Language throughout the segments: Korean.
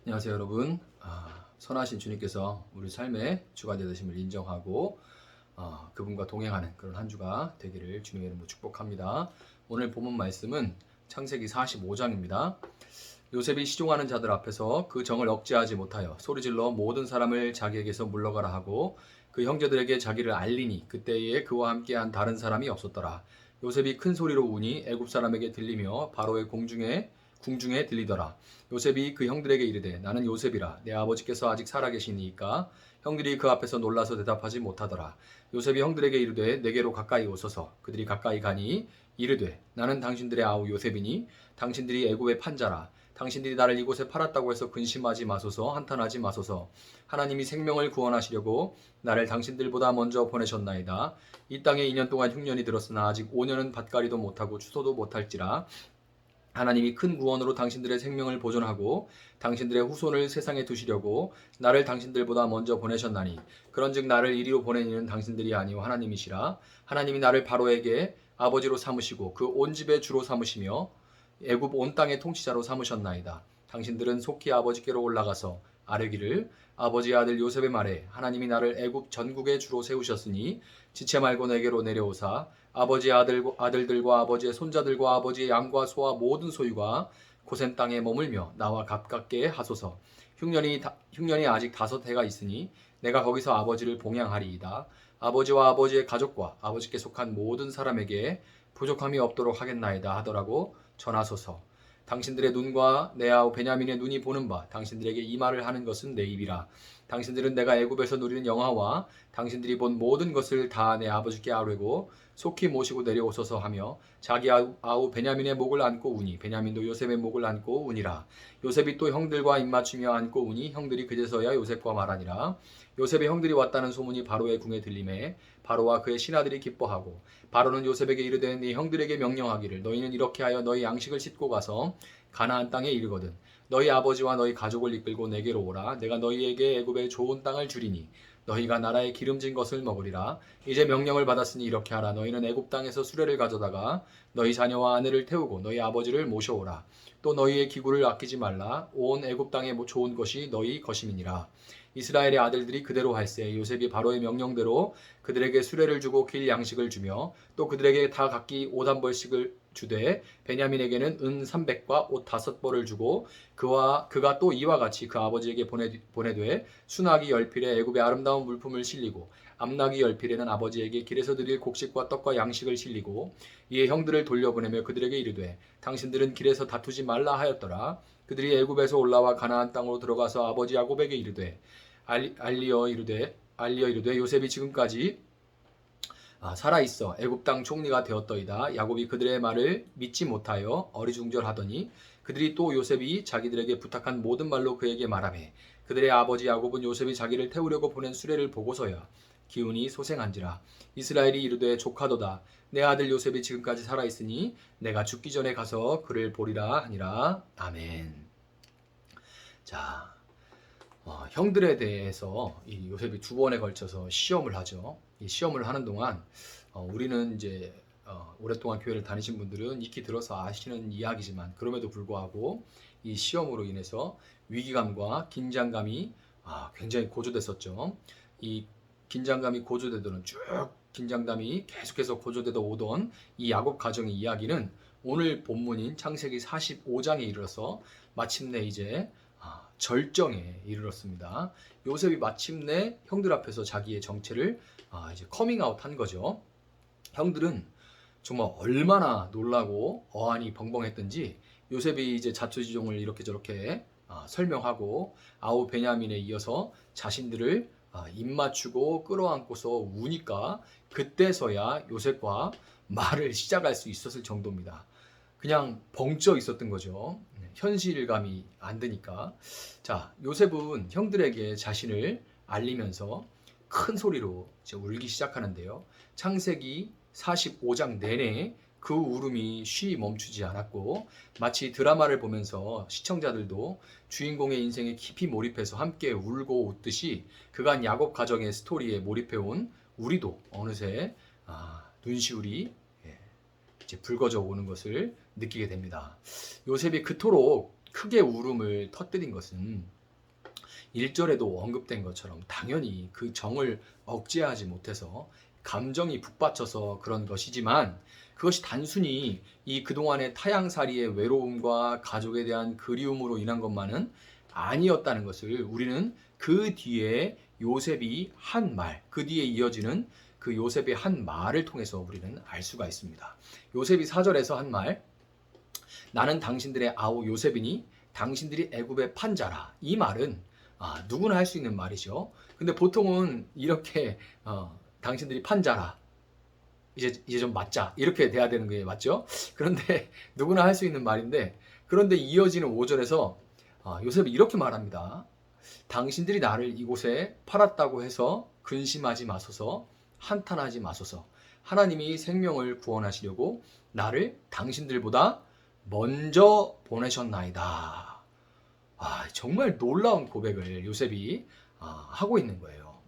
안녕하세요 여러분. 선하신 주님께서 우리 삶의 주가 되심을 인정하고 그분과 동행하는 그런 한 주가 되기를 주님의 이름으로 축복합니다. 오늘 본문 말씀은 창세기 45장입니다. 요셉이 시종하는 자들 앞에서 그 정을 억제하지 못하여 소리질러 모든 사람을 자기에게서 물러가라 하고 그 형제들에게 자기를 알리니 그때에 그와 함께한 다른 사람이 없었더라. 요셉이 큰 소리로 우니 애굽 사람에게 들리며 바로의 궁중에 들리더라. 요셉이 그 형들에게 이르되 나는 요셉이라 내 아버지께서 아직 살아계시니까 형들이 그 앞에서 놀라서 대답하지 못하더라. 요셉이 형들에게 이르되 내게로 가까이 오소서. 그들이 가까이 가니 이르되 나는 당신들의 아우 요셉이니 당신들이 애굽의 판자라. 당신들이 나를 이곳에 팔았다고 해서 근심하지 마소서. 한탄하지 마소서. 하나님이 생명을 구원하시려고 나를 당신들보다 먼저 보내셨나이다. 이 땅에 2년 동안 흉년이 들었으나 아직 5년은 밭가리도 못하고 추소도 못할지라. 하나님이 큰 구원으로 당신들의 생명을 보존하고 당신들의 후손을 세상에 두시려고 나를 당신들보다 먼저 보내셨나니 그런즉 나를 이리로 보낸 이는 당신들이 아니오 하나님이시라. 하나님이 나를 바로에게 아버지로 삼으시고 그 온 집의 주로 삼으시며 애굽 온 땅의 통치자로 삼으셨나이다. 당신들은 속히 아버지께로 올라가서 아뢰기를 아버지의 아들 요셉의 말에 하나님이 나를 애굽 전국의 주로 세우셨으니 지체 말고 내게로 내려오사 아버지의 아들들과 아버지의 손자들과 아버지의 양과 소와 모든 소유가 고센 땅에 머물며 나와 가깝게 하소서. 흉년이 아직 5해가 있으니 내가 거기서 아버지를 봉양하리이다. 아버지와 아버지의 가족과 아버지께 속한 모든 사람에게 부족함이 없도록 하겠나이다 하더라고 전하소서. 당신들의 눈과 내 아우 베냐민의 눈이 보는 바 당신들에게 이 말을 하는 것은 내 입이라. 당신들은 내가 애굽에서 누리는 영화와 당신들이 본 모든 것을 다 내 아버지께 아뢰고 속히 모시고 내려오소서 하며 자기 아우 베냐민의 목을 안고 우니 베냐민도 요셉의 목을 안고 우니라. 요셉이 또 형들과 입맞추며 안고 우니 형들이 그제서야 요셉과 말하니라. 요셉의 형들이 왔다는 소문이 바로의 궁에 들림에 바로와 그의 신하들이 기뻐하고 바로는 요셉에게 이르되 네 형들에게 명령하기를 너희는 이렇게 하여 너희 양식을 싣고 가서 가나안 땅에 이르거든 너희 아버지와 너희 가족을 이끌고 내게로 오라. 내가 너희에게 애굽의 좋은 땅을 주리니 너희가 나라의 기름진 것을 먹으리라. 이제 명령을 받았으니 이렇게 하라. 너희는 애굽 땅에서 수레를 가져다가 너희 자녀와 아내를 태우고 너희 아버지를 모셔오라. 또 너희의 기구를 아끼지 말라. 온 애굽 땅에 좋은 것이 너희 것임이니라. 이스라엘의 아들들이 그대로 할세. 요셉이 바로의 명령대로 그들에게 수레를 주고 길 양식을 주며 또 그들에게 다 각기 옷 한 벌씩을 주되 베냐민에게는 은 300과 옷 5벌을 주고 그가 또 이와 같이 그 아버지에게 보내되 순하기 열필에 애굽의 아름다운 물품을 실리고 암나기 열필에는 아버지에게 길에서 드릴 곡식과 떡과 양식을 실리고 이에 형들을 돌려보내며 그들에게 이르되 당신들은 길에서 다투지 말라 하였더라. 그들이 애굽에서 올라와 가나안 땅으로 들어가서 아버지 야곱에게 이르되 알리어 이르되 요셉이 지금까지 살아있어 애굽 땅 총리가 되었더이다. 야곱이 그들의 말을 믿지 못하여 어리중절하더니 그들이 또 요셉이 자기들에게 부탁한 모든 말로 그에게 말하매 그들의 아버지 야곱은 요셉이 자기를 태우려고 보낸 수레를 보고서야 기운이 소생한지라. 이스라엘이 이르되 조카도다. 내 아들 요셉이 지금까지 살아있으니 내가 죽기 전에 가서 그를 보리라 하니라. 아멘. 자, 형들에 대해서 이 요셉이 2번에 걸쳐서 시험을 하죠. 이 시험을 하는 동안 우리는 이제 오랫동안 교회를 다니신 분들은 익히 들어서 아시는 이야기지만 그럼에도 불구하고 이 시험으로 인해서 위기감과 긴장감이 굉장히 고조됐었죠. 이 긴장감이 고조되던 쭉 긴장감이 계속해서 고조되다 오던 이 야곱 가정의 이야기는 오늘 본문인 창세기 45장에 이르러서 마침내 이제 절정에 이르렀습니다. 요셉이 마침내 형들 앞에서 자기의 정체를 이제 커밍아웃 한 거죠. 형들은 정말 얼마나 놀라고 어안이 벙벙했던지 요셉이 이제 자초지종을 이렇게 저렇게 설명하고 아우 베냐민에 이어서 자신들을 입맞추고 끌어안고서 우니까 그때서야 요셉과 말을 시작할 수 있었을 정도입니다. 그냥 벙쪄 있었던 거죠. 현실감이 안 드니까. 자, 요셉은 형들에게 자신을 알리면서 큰 소리로 이제 울기 시작하는데요. 창세기 45장 내내 그 울음이 쉬 멈추지 않았고 마치 드라마를 보면서 시청자들도 주인공의 인생에 깊이 몰입해서 함께 울고 웃듯이 그간 야곱 가정의 스토리에 몰입해온 우리도 어느새 눈시울이 이제 붉어져 오는 것을 느끼게 됩니다. 요셉이 그토록 크게 울음을 터뜨린 것은 1절에도 언급된 것처럼 당연히 그 정을 억제하지 못해서 감정이 북받쳐서 그런 것이지만 그것이 단순히 이 그동안의 타향살이의 외로움과 가족에 대한 그리움으로 인한 것만은 아니었다는 것을 우리는 그 뒤에 요셉이 한 말, 그 뒤에 이어지는 그 요셉의 한 말을 통해서 우리는 알 수가 있습니다. 요셉이 4절에서 한 말, 나는 당신들의 아우 요셉이니 당신들이 애굽의 판자라. 이 말은 누구나 할 수 있는 말이죠. 근데 보통은 이렇게 당신들이 판자라. 이제 좀 맞자. 이렇게 돼야 되는 게 맞죠? 그런데 누구나 할 수 있는 말인데 그런데 이어지는 5절에서 요셉이 이렇게 말합니다. 당신들이 나를 이곳에 팔았다고 해서 근심하지 마소서, 한탄하지 마소서. 하나님이 생명을 구원하시려고 나를 당신들보다 먼저 보내셨나이다. 정말 놀라운 고백을 요셉이 하고 있는 거예요.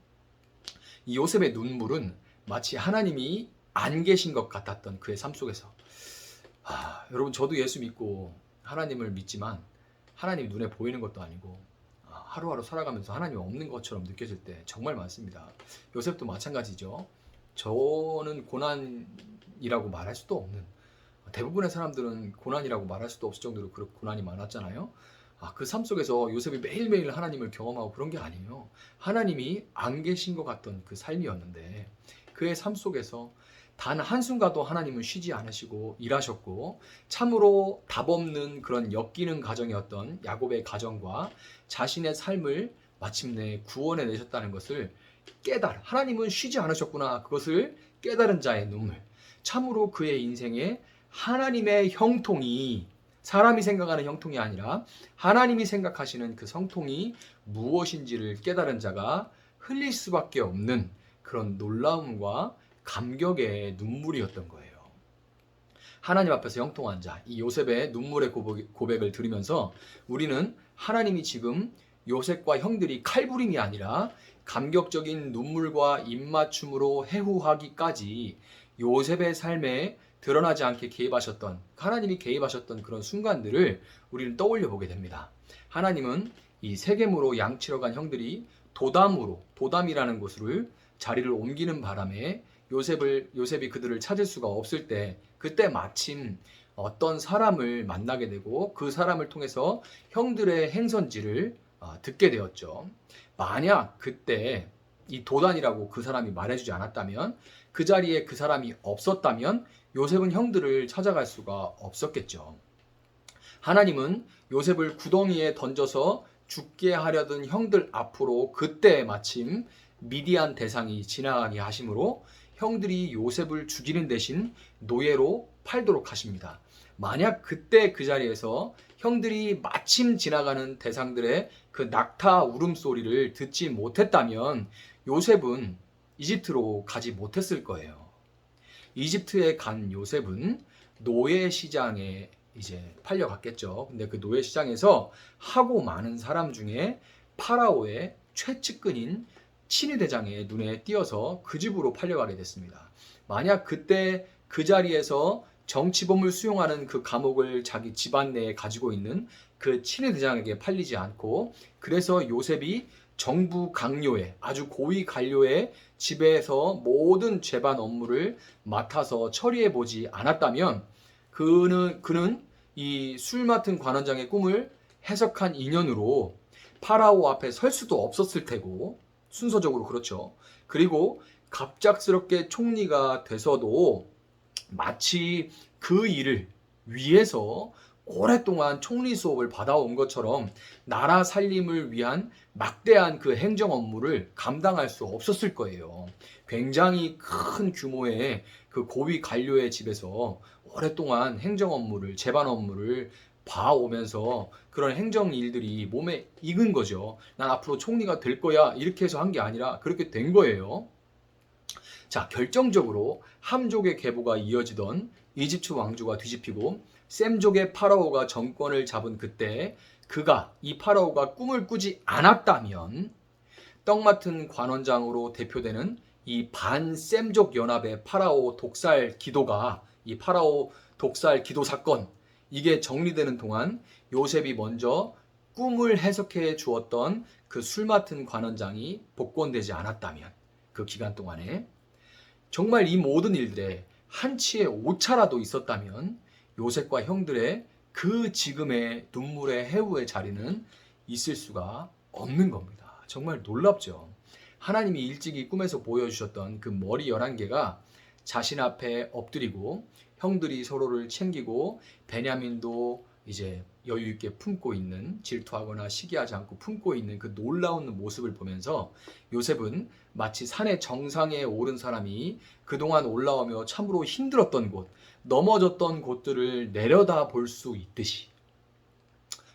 이 요셉의 눈물은 마치 하나님이 안 계신 것 같았던 그의 삶 속에서 여러분 저도 예수 믿고 하나님을 믿지만 하나님이 눈에 보이는 것도 아니고 하루하루 살아가면서 하나님이 없는 것처럼 느껴질 때 정말 많습니다. 요셉도 마찬가지죠. 저는 고난이라고 말할 수도 없는, 대부분의 사람들은 고난이라고 말할 수도 없을 정도로 그렇게 고난이 많았잖아요. 그 삶 속에서 요셉이 매일매일 하나님을 경험하고 그런 게 아니에요. 하나님이 안 계신 것 같던 그 삶이었는데 그의 삶 속에서 단 한순간도 하나님은 쉬지 않으시고 일하셨고 참으로 답없는 그런 엮이는 가정이었던 야곱의 가정과 자신의 삶을 마침내 구원해 내셨다는 것을 하나님은 쉬지 않으셨구나, 그것을 깨달은 자의 눈물. 참으로 그의 인생에 하나님의 형통이, 사람이 생각하는 형통이 아니라 하나님이 생각하시는 그 성통이 무엇인지를 깨달은 자가 흘릴 수밖에 없는 그런 놀라움과 감격의 눈물이었던 거예요. 하나님 앞에서 형통한 자, 이 요셉의 눈물의 고백을 들으면서 우리는 하나님이 지금 요셉과 형들이 칼부림이 아니라 감격적인 눈물과 입맞춤으로 해후하기까지 요셉의 삶에 드러나지 않게 개입하셨던, 하나님이 개입하셨던 그런 순간들을 우리는 떠올려 보게 됩니다. 하나님은 이 세겜으로 양치러 간 형들이 도담이라는 곳을 자리를 옮기는 바람에 요셉이 그들을 찾을 수가 없을 때, 그때 마침 어떤 사람을 만나게 되고 그 사람을 통해서 형들의 행선지를 듣게 되었죠. 만약 그때 이 도단이라고 그 사람이 말해주지 않았다면, 그 자리에 그 사람이 없었다면 요셉은 형들을 찾아갈 수가 없었겠죠. 하나님은 요셉을 구덩이에 던져서 죽게 하려던 형들 앞으로 그때 마침 미디안 대상이 지나가게 하심으로 형들이 요셉을 죽이는 대신 노예로 팔도록 하십니다. 만약 그때 그 자리에서 형들이 마침 지나가는 대상들의 그 낙타 울음소리를 듣지 못했다면 요셉은 이집트로 가지 못했을 거예요. 이집트에 간 요셉은 노예 시장에 이제 팔려갔겠죠. 근데 그 노예 시장에서 하고 많은 사람 중에 파라오의 최측근인 친위대장의 눈에 띄어서 그 집으로 팔려가게 됐습니다. 만약 그때 그 자리에서 정치범을 수용하는 그 감옥을 자기 집안 내에 가지고 있는 그 친위대장에게 팔리지 않고, 그래서 요셉이 정부 강요의, 아주 고위 관료의 집에서 모든 재반 업무를 맡아서 처리해 보지 않았다면 그는 이 술 맡은 관원장의 꿈을 해석한 인연으로 파라오 앞에 설 수도 없었을 테고, 순서적으로 그렇죠. 그리고 갑작스럽게 총리가 돼서도 마치 그 일을 위해서 오랫동안 총리 수업을 받아온 것처럼 나라 살림을 위한 막대한 그 행정 업무를 감당할 수 없었을 거예요. 굉장히 큰 규모의 그 고위 관료의 집에서 오랫동안 행정 업무를, 재반 업무를 봐오면서 그런 행정 일들이 몸에 익은 거죠. 난 앞으로 총리가 될 거야, 이렇게 해서 한 게 아니라 그렇게 된 거예요. 자, 결정적으로 함족의 계보가 이어지던 이집트 왕조가 뒤집히고 셈족의 파라오가 정권을 잡은 그때 이 파라오가 꿈을 꾸지 않았다면 떡 맡은 관원장으로 대표되는 이 반셈족 연합의 파라오 독살 기도가, 이 파라오 독살 기도 사건, 이게 정리되는 동안 요셉이 먼저 꿈을 해석해 주었던 그 술 맡은 관원장이 복권되지 않았다면, 그 기간 동안에 정말 이 모든 일들에 한치의 오차라도 있었다면 요셉과 형들의 그 지금의 눈물의 해우의 자리는 있을 수가 없는 겁니다. 정말 놀랍죠. 하나님이 일찍이 꿈에서 보여주셨던 그 머리 11개가 자신 앞에 엎드리고 형들이 서로를 챙기고 베냐민도 이제 여유 있게 품고 있는, 질투하거나 시기하지 않고 품고 있는 그 놀라운 모습을 보면서 요셉은 마치 산의 정상에 오른 사람이 그동안 올라오며 참으로 힘들었던 곳, 넘어졌던 곳들을 내려다 볼 수 있듯이,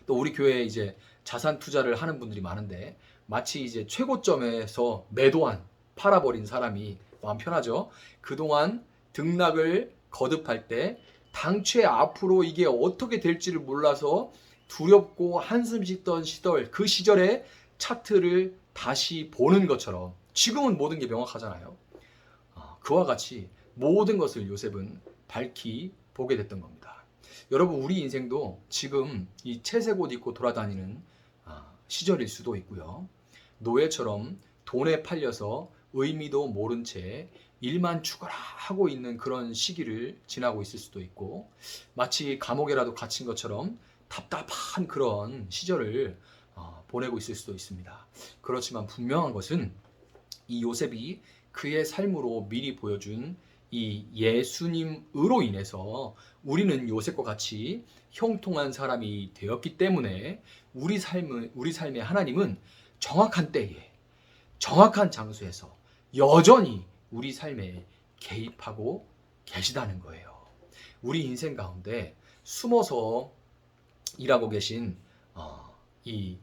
또 우리 교회에 이제 자산 투자를 하는 분들이 많은데 마치 이제 최고점에서 매도한, 팔아버린 사람이 마음 편하죠. 그동안 등락을 거듭할 때 당최 앞으로 이게 어떻게 될지를 몰라서 두렵고 한숨 씻던 시절, 그 시절의 차트를 다시 보는 것처럼 지금은 모든 게 명확하잖아요. 그와 같이 모든 것을 요셉은 밝히 보게 됐던 겁니다. 여러분, 우리 인생도 지금 이 채색 옷 입고 돌아다니는 시절일 수도 있고요. 노예처럼 돈에 팔려서 의미도 모른 채 일만 죽어라 하고 있는 그런 시기를 지나고 있을 수도 있고, 마치 감옥에라도 갇힌 것처럼 답답한 그런 시절을 보내고 있을 수도 있습니다. 그렇지만 분명한 것은 이 요셉이 그의 삶으로 미리 보여준 이 예수님으로 인해서 우리는 요셉과 같이 형통한 사람이 되었기 때문에 우리 삶의 하나님은 정확한 때에 정확한 장소에서 여전히 우리 삶에 개입하고 계시다는 거예요. 우리 인생 가운데 숨어서 일하고 계신 이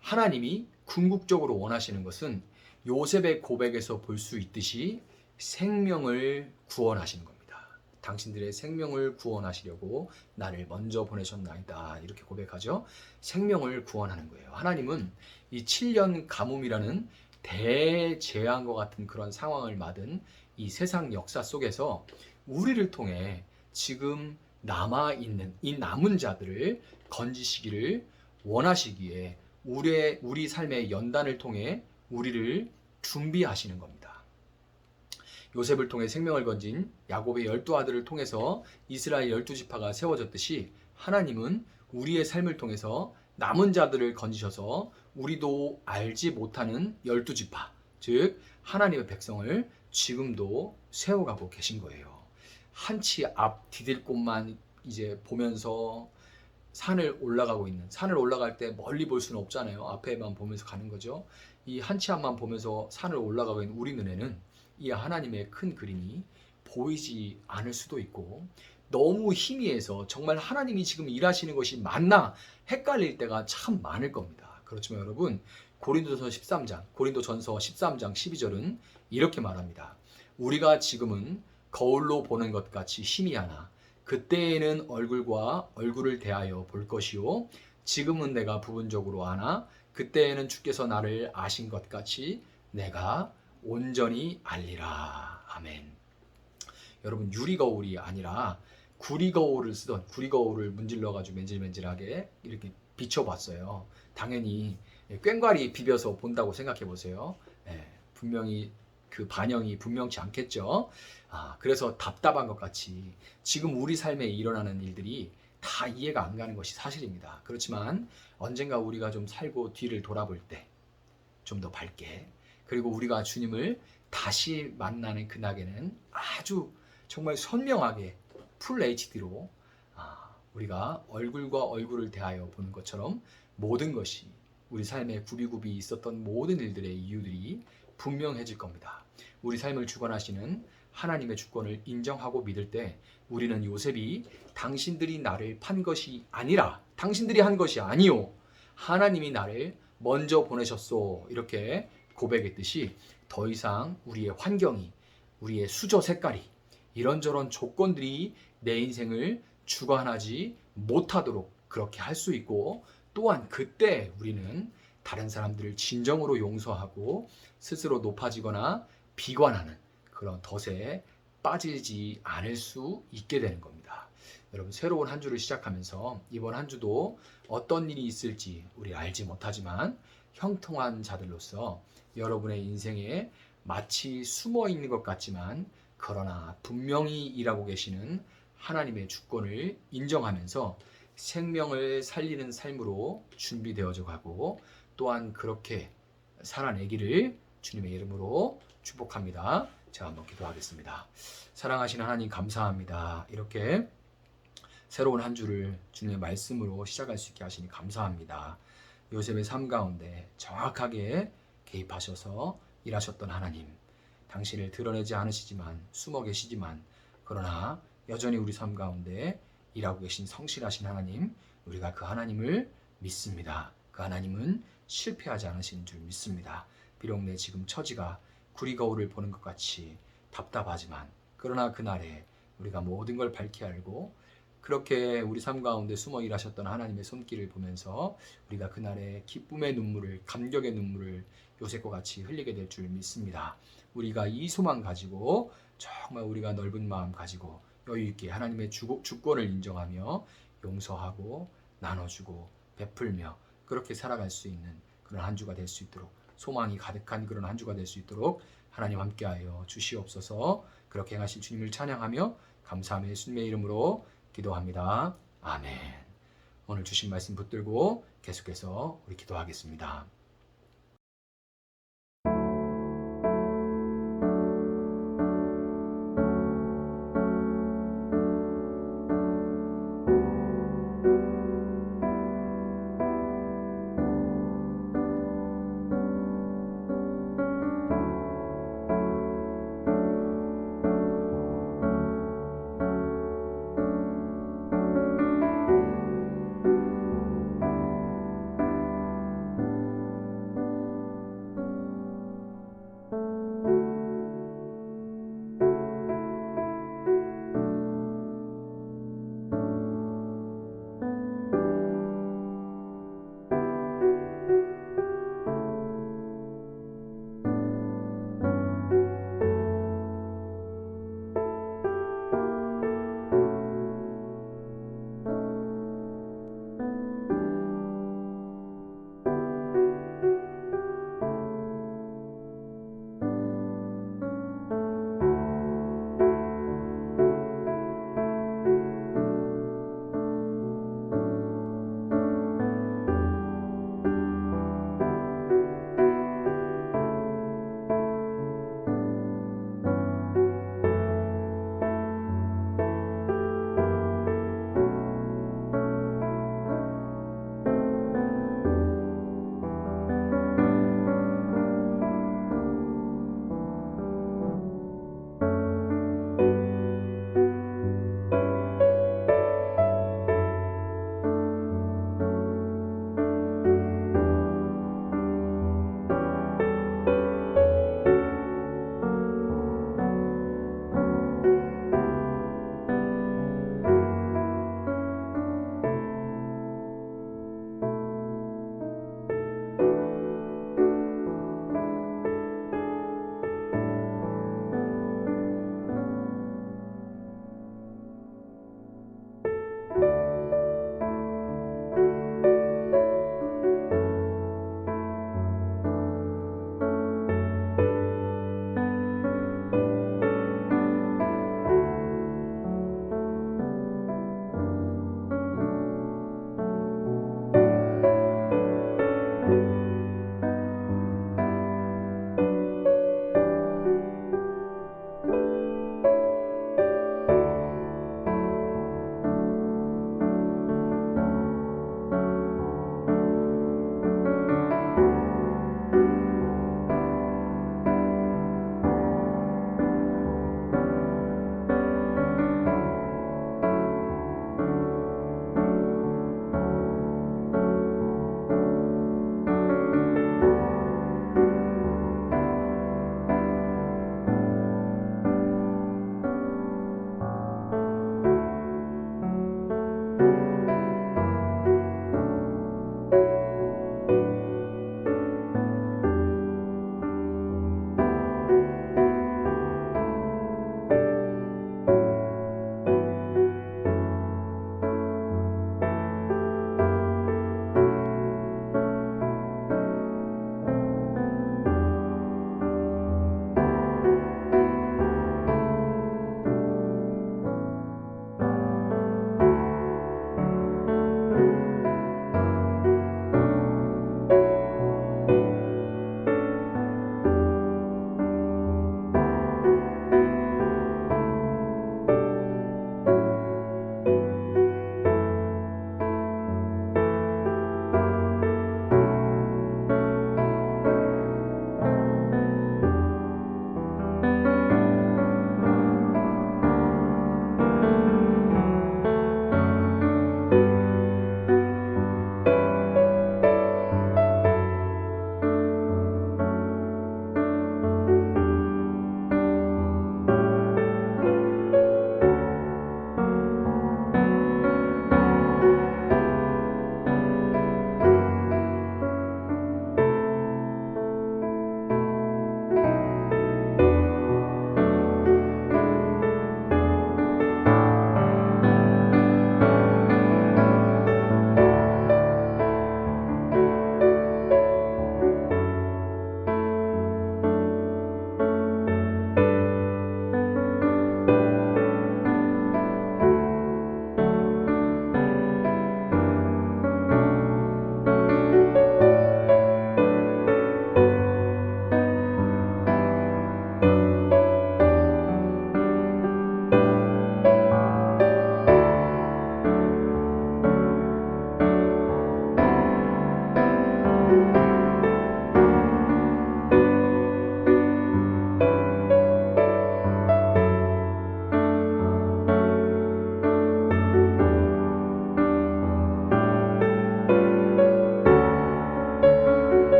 하나님이 궁극적으로 원하시는 것은 요셉의 고백에서 볼 수 있듯이 생명을 구원하시는 겁니다. 당신들의 생명을 구원하시려고 나를 먼저 보내셨나이다, 이렇게 고백하죠. 생명을 구원하는 거예요. 하나님은 이 7년 가뭄이라는 대재앙과 같은 그런 상황을 맞은 이 세상 역사 속에서 우리를 통해 지금 남아있는 이 남은 자들을 건지시기를 원하시기에 우리 삶의 연단을 통해 우리를 준비하시는 겁니다. 요셉을 통해 생명을 건진 야곱의 12아들을 통해서 이스라엘 12지파가 세워졌듯이 하나님은 우리의 삶을 통해서 남은 자들을 건지셔서 우리도 알지 못하는 12지파, 즉 하나님의 백성을 지금도 세워가고 계신 거예요. 한치 앞 디딜 곳만 이제 보면서 산을 올라가고 있는, 산을 올라갈 때 멀리 볼 수는 없잖아요. 앞에만 보면서 가는 거죠. 이 한치 앞만 보면서 산을 올라가고 있는 우리 눈에는 이 하나님의 큰 그림이 보이지 않을 수도 있고, 너무 희미해서 정말 하나님이 지금 일하시는 것이 맞나 헷갈릴 때가 참 많을 겁니다. 그렇지만 여러분, 고린도전서 13장 12절은 이렇게 말합니다. 우리가 지금은 거울로 보는 것 같이 희미하나 그때에는 얼굴과 얼굴을 대하여 볼 것이요, 지금은 내가 부분적으로 아나 그때에는 주께서 나를 아신 것 같이 내가 온전히 알리라. 아멘. 여러분, 유리거울이 아니라 구리거울을 쓰던, 구리거울을 문질러가지고 맨질맨질하게 이렇게 비춰봤어요. 당연히 꽹과리 비벼서 본다고 생각해 보세요. 분명히 그 반영이 분명치 않겠죠. 그래서 답답한 것 같이 지금 우리 삶에 일어나는 일들이 다 이해가 안 가는 것이 사실입니다. 그렇지만 언젠가 우리가 좀 살고 뒤를 돌아볼 때 좀 더 밝게, 그리고 우리가 주님을 다시 만나는 그날에는 아주 정말 선명하게 풀 HD로 우리가 얼굴과 얼굴을 대하여 보는 것처럼 모든 것이, 우리 삶에 굽이굽이 있었던 모든 일들의 이유들이 분명해질 겁니다. 우리 삶을 주관하시는 하나님의 주권을 인정하고 믿을 때 우리는 요셉이 당신들이 나를 판 것이 아니라, 당신들이 한 것이 아니요, 하나님이 나를 먼저 보내셨소, 이렇게 고백했듯이 더 이상 우리의 환경이, 우리의 수저 색깔이, 이런저런 조건들이 내 인생을 주관하지 못하도록 그렇게 할 수 있고, 또한 그때 우리는 다른 사람들을 진정으로 용서하고 스스로 높아지거나 비관하는 그런 덫에 빠지지 않을 수 있게 되는 겁니다. 여러분 새로운 한 주를 시작하면서 이번 한 주도 어떤 일이 있을지 우리 알지 못하지만 형통한 자들로서 여러분의 인생에 마치 숨어 있는 것 같지만 그러나 분명히 일하고 계시는 하나님의 주권을 인정하면서 생명을 살리는 삶으로 준비되어져 가고 또한 그렇게 살아내기를 주님의 이름으로 축복합니다. 제가 한번 기도하겠습니다. 사랑하시는 하나님 감사합니다. 이렇게 새로운 한 주를 주님의 말씀으로 시작할 수 있게 하시니 감사합니다. 요셉의 삶 가운데 정확하게 개입하셔서 일하셨던 하나님, 당신을 드러내지 않으시지만 숨어 계시지만 그러나 여전히 우리 삶 가운데 일하고 계신 성실하신 하나님, 우리가 그 하나님을 믿습니다. 그 하나님은 실패하지 않으시는 줄 믿습니다. 비록 내 지금 처지가 구리 거울을 보는 것 같이 답답하지만 그러나 그날에 우리가 모든 걸 밝히 알고 그렇게 우리 삶 가운데 숨어 일하셨던 하나님의 손길을 보면서 우리가 그날의 기쁨의 눈물을, 감격의 눈물을 요셉과 같이 흘리게 될 줄 믿습니다. 우리가 이 소망 가지고 정말 우리가 넓은 마음 가지고 여유 있게 하나님의 주권을 인정하며 용서하고 나눠주고 베풀며 그렇게 살아갈 수 있는 그런 한 주가 될 수 있도록 소망이 가득한 그런 한 주가 될 수 있도록 하나님 함께하여 주시옵소서. 그렇게 행하실 주님을 찬양하며 감사하며 예수님의 이름으로 기도합니다. 아멘. 오늘 주신 말씀 붙들고 계속해서 우리 기도하겠습니다.